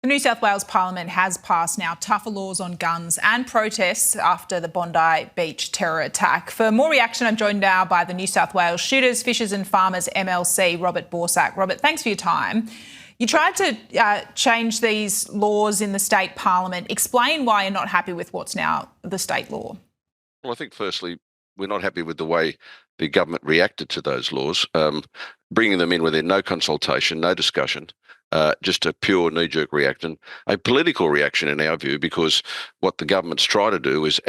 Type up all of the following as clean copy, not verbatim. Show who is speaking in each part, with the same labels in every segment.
Speaker 1: The New South Wales Parliament has passed now tougher laws on guns and protests after the Bondi Beach terror attack. For more reaction, I'm joined now by the New South Wales Shooters, Fishers and Farmers MLC Robert Borsak. Robert, thanks for your time. You tried to change these laws in the state parliament. Explain why you're not happy with what's now the state law.
Speaker 2: Well, I think firstly, we're not happy with the way the government reacted to those laws, bringing them in within no consultation, no discussion, just a pure knee-jerk reaction, a political reaction in our view, because what the government's trying to do is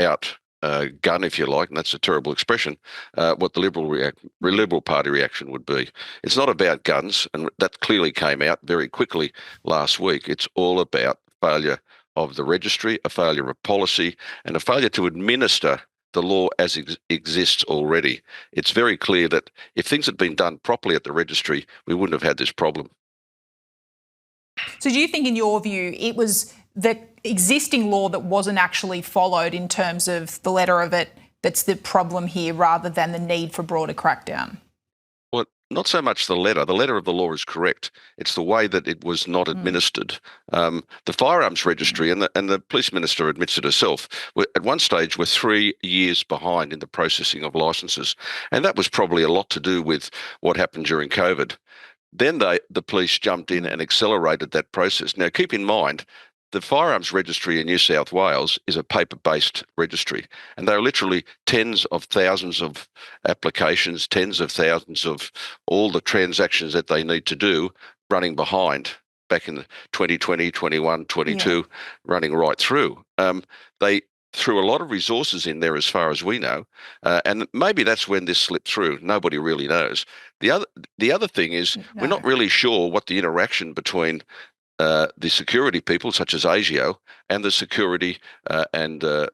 Speaker 2: gun, if you like, and that's a terrible expression, what the Liberal Party reaction would be. It's not about guns, and that clearly came out very quickly last week. It's all about failure of the registry, a failure of policy, and a failure to administer the law as exists already. It's very clear that if things had been done properly at the registry, we wouldn't have had this problem.
Speaker 1: So do you think, in your view, it was the existing law that wasn't actually followed in terms of the letter of it that's the problem here, rather than the need for broader crackdown?
Speaker 2: Well, not so much the letter. The letter of the law is correct. It's the way that it was not administered. The Firearms Registry, and the Police Minister admits it herself, at one stage were 3 years behind in the processing of licences. And that was probably a lot to do with what happened during COVID. Then the police jumped in and accelerated that process. Now, keep in mind, the Firearms Registry in New South Wales is a paper-based registry, and there are literally tens of thousands of applications, tens of thousands of all the transactions that they need to do running behind back in 2020, 21, 22, running right through. They threw a lot of resources in there, as far as we know, and maybe that's when this slipped through. Nobody really knows. The other thing is, we're not really sure what the interaction between the security people, such as ASIO, and the security and the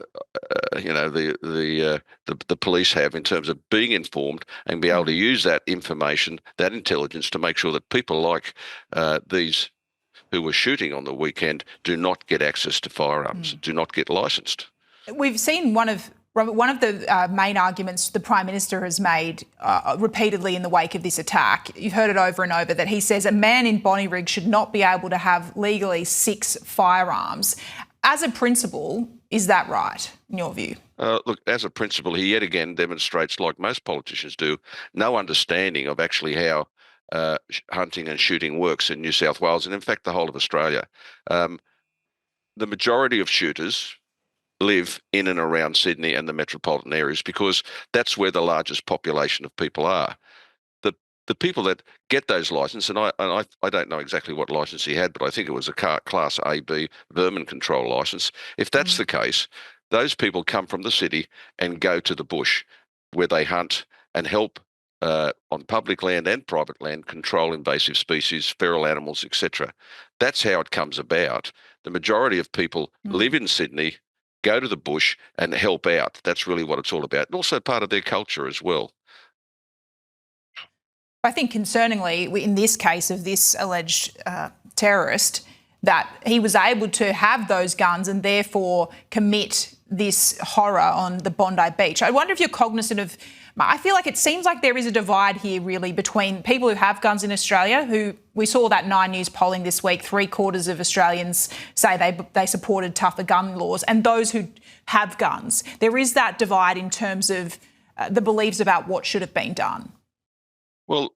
Speaker 2: police have in terms of being informed and be able to use that information, that intelligence, to make sure that people like these who were shooting on the weekend do not get access to firearms, do not get licensed.
Speaker 1: We've seen one of the main arguments the Prime Minister has made repeatedly in the wake of this attack. You've heard it over and over, that he says a man in Bonnyrigg should not be able to have legally 6 firearms. As a principle, is that right, in your view?
Speaker 2: Look, as a principle, he yet again demonstrates, like most politicians do, no understanding of actually how hunting and shooting works in New South Wales, and in fact the whole of Australia. The majority of shooters live in and around Sydney and the metropolitan areas, because that's where the largest population of people are. The people that get those licenses, and I don't know exactly what license he had, but I think it was a Class AB vermin control license. If that's the case, those people come from the city and go to the bush, where they hunt and help on public land and private land control invasive species, feral animals, etc. That's how it comes about. The majority of people live in Sydney, go to the bush and help out. That's really what it's all about. And also part of their culture as well.
Speaker 1: I think concerningly, in this case of this alleged terrorist, that he was able to have those guns and therefore commit this horror on the Bondi Beach. I wonder if you're cognizant of, I feel like it seems like there is a divide here really between people who have guns in Australia, who we saw that 9 News polling this week, 3/4 of Australians say they supported tougher gun laws, and those who have guns. There is that divide in terms of the beliefs about what should have been done.
Speaker 2: Well,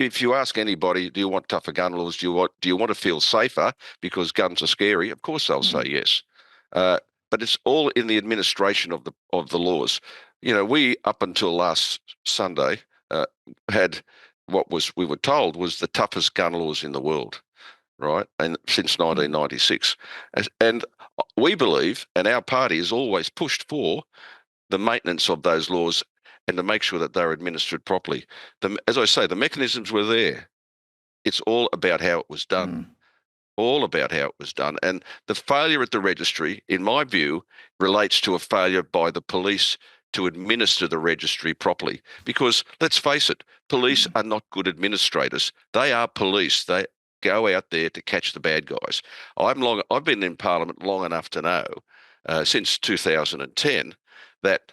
Speaker 2: if you ask anybody, do you want tougher gun laws? Do you want to feel safer because guns are scary? Of course they'll say yes. But it's all in the administration of the laws. You know, we, up until last Sunday, had what we were told was the toughest gun laws in the world, right? And since 1996. And we believe, and our party has always pushed for, the maintenance of those laws and to make sure that they're administered properly. As I say, the mechanisms were there. It's all about how it was done. All about how it was done. And the failure at the registry, in my view, relates to a failure by the police to administer the registry properly. Because let's face it, police are not good administrators. They are police. They go out there to catch the bad guys. I've been in Parliament long enough to know, since 2010, that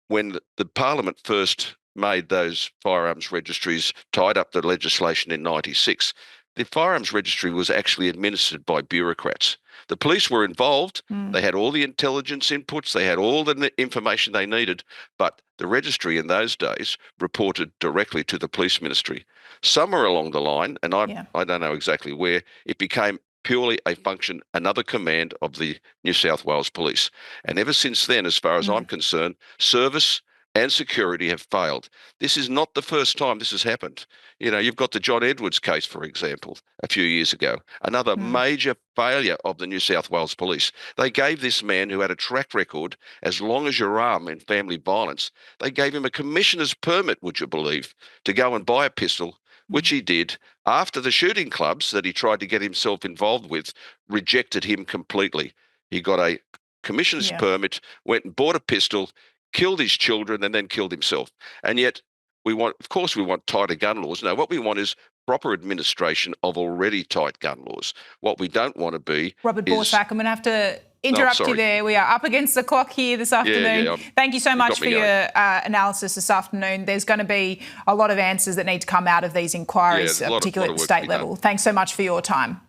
Speaker 2: when the Parliament first made those firearms registries, tied up the legislation in 96, the firearms registry was actually administered by bureaucrats. The police were involved. They had all the intelligence inputs. They had all the information they needed. But the registry in those days reported directly to the police ministry. Somewhere along the line, and I don't know exactly where, it became purely a function, another command of the New South Wales Police. And ever since then, as far as I'm concerned, service and security have failed. This is not the first time this has happened. You know, you've got the John Edwards case, for example, a few years ago, another major failure of the New South Wales Police. They gave this man, who had a track record as long as your arm in family violence, they gave him a commissioner's permit, would you believe, to go and buy a pistol, which he did, after the shooting clubs that he tried to get himself involved with rejected him completely. He got a commissioner's permit, went and bought a pistol, killed his children, and then killed himself. And yet of course we want tighter gun laws. No, what we want is proper administration of already tight gun laws. What we don't want to be
Speaker 1: Robert Borsak, I'm going to have to interrupt you there. We are up against the clock here this afternoon. Thank you so much for your analysis this afternoon. There's going to be a lot of answers that need to come out of these inquiries, particularly at the state level. Thanks so much for your time.